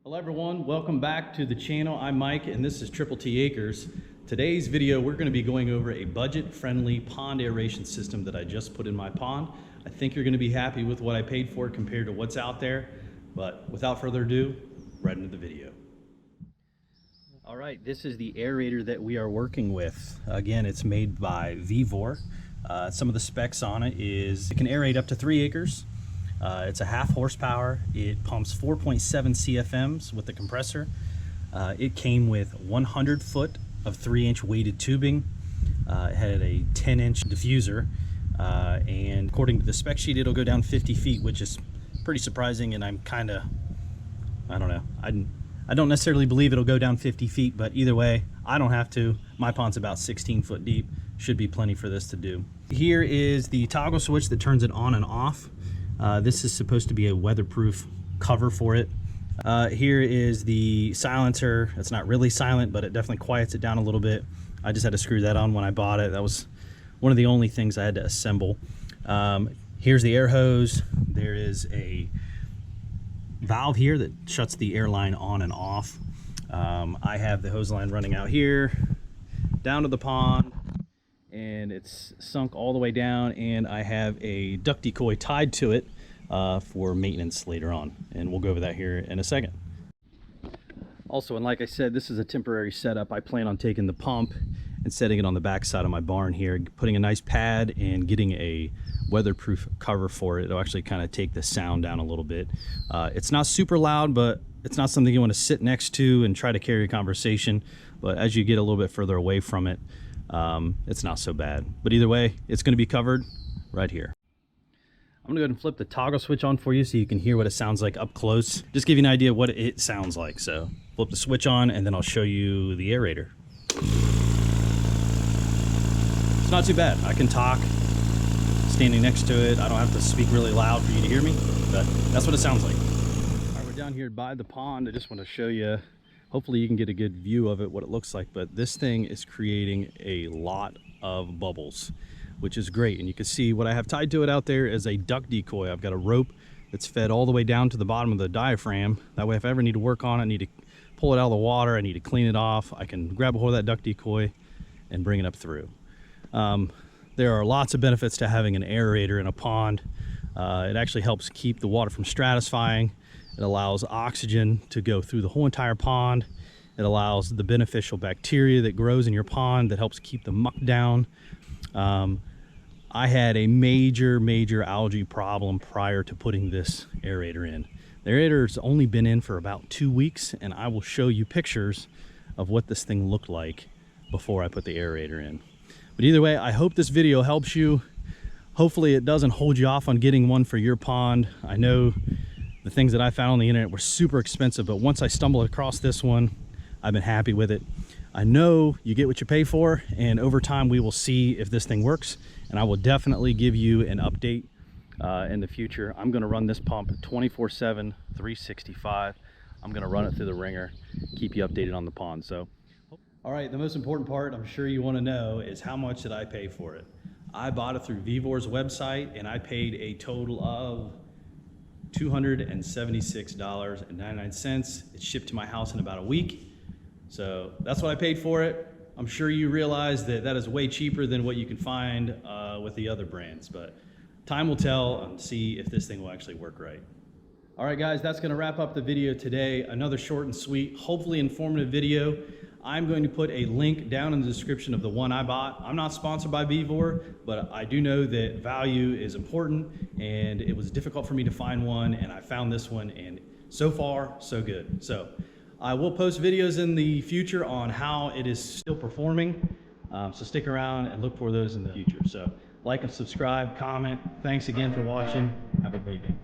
Hello everyone, welcome back to the channel. I'm Mike and this is Triple T Acres. Today's video we're going to be going over a budget-friendly pond aeration system that I just put in my pond. I think you're going to be happy with what I paid for it compared to what's out there, but without further ado, right into the video. All right, this is the aerator that we are working with. Again, it's made by VEVOR. Some of the specs on it is it can aerate up to 3 acres. It's a half horsepower. It pumps 4.7 CFMs with the compressor. It came with 100 foot of 3-inch weighted tubing. It had a 10-inch diffuser, and according to the spec sheet, it'll go down 50 feet, which is pretty surprising. And I'm kind of, I don't know. I don't necessarily believe it'll go down 50 feet, but either way, I don't have to. My pond's about 16 foot deep. Should be plenty for this to do. Here is the toggle switch that turns it on and off. This is supposed to be a weatherproof cover for it. Here is the silencer. It's not really silent, but it definitely quiets it down a little bit. I just had to screw that on when I bought it. That was one of the only things I had to assemble. Here's the air hose. There is a valve here that shuts the air line on and off. I have the hose line running out here, down to the pond, and it's sunk all the way down, and I have a duck decoy tied to it for maintenance later on, and we'll go over that here in a second. Also, and like I said, this is a temporary setup. I plan on taking the pump and setting it on the back side of my barn here, putting a nice pad and getting a weatherproof cover for it. It'll actually kind of take the sound down a little bit. It's not super loud, but it's not something you want to sit next to and try to carry a conversation. But as you get a little bit further away from it, it's not so bad. But either way, it's going to be covered right here. I'm going to go ahead and flip the toggle switch on for you so you can hear what it sounds like up close. Just give you an idea of what it sounds like. So flip the switch on and then I'll show you the aerator. It's not too bad. I can talk standing next to it. I don't have to speak really loud for you to hear me, but that's what it sounds like. All right, we're down here by the pond. I just want to show you, hopefully you can get a good view of it, what it looks like, but this thing is creating a lot of bubbles, which is great. And you can see what I have tied to it out there is a duck decoy. I've got a rope that's fed all the way down to the bottom of the diaphragm. That way, if I ever need to work on it, I need to pull it out of the water, I need to clean it off, I can grab a hold of that duck decoy and bring it up through. There are lots of benefits to having an aerator in a pond. It actually helps keep the water from stratifying. It allows oxygen to go through the whole entire pond. It allows the beneficial bacteria that grows in your pond that helps keep the muck down. I had a major algae problem prior to putting this aerator in. The aerator's only been in for about 2 weeks, and I will show you pictures of what this thing looked like before I put the aerator in. But either way, I hope this video helps you. Hopefully it doesn't hold you off on getting one for your pond. I know the things that I found on the internet were super expensive, but once I stumbled across this one, I've been happy with it. I know you get what you pay for, and over time we will see if this thing works, and I will definitely give you an update in the future. I'm gonna run this pump 24/7, 365. I'm gonna run it through the ringer, keep you updated on the pond. So, all right, the most important part I'm sure you wanna know is how much did I pay for it? I bought it through VEVOR's website, and I paid a total of $276.99. It's shipped to my house in about a week. So that's what I paid for it. I'm sure you realize that that is way cheaper than what you can find with the other brands, but time will tell and see if this thing will actually work right. All right, guys, that's gonna wrap up the video today. Another short and sweet, hopefully informative video. I'm going to put a link down in the description of the one I bought. I'm not sponsored by VEVOR, but I do know that value is important, and it was difficult for me to find one, and I found this one, and so far, so good. So I will post videos in the future on how it is still performing, so stick around and look for those in the future. So like and subscribe, comment. Thanks again for watching. Have a great day.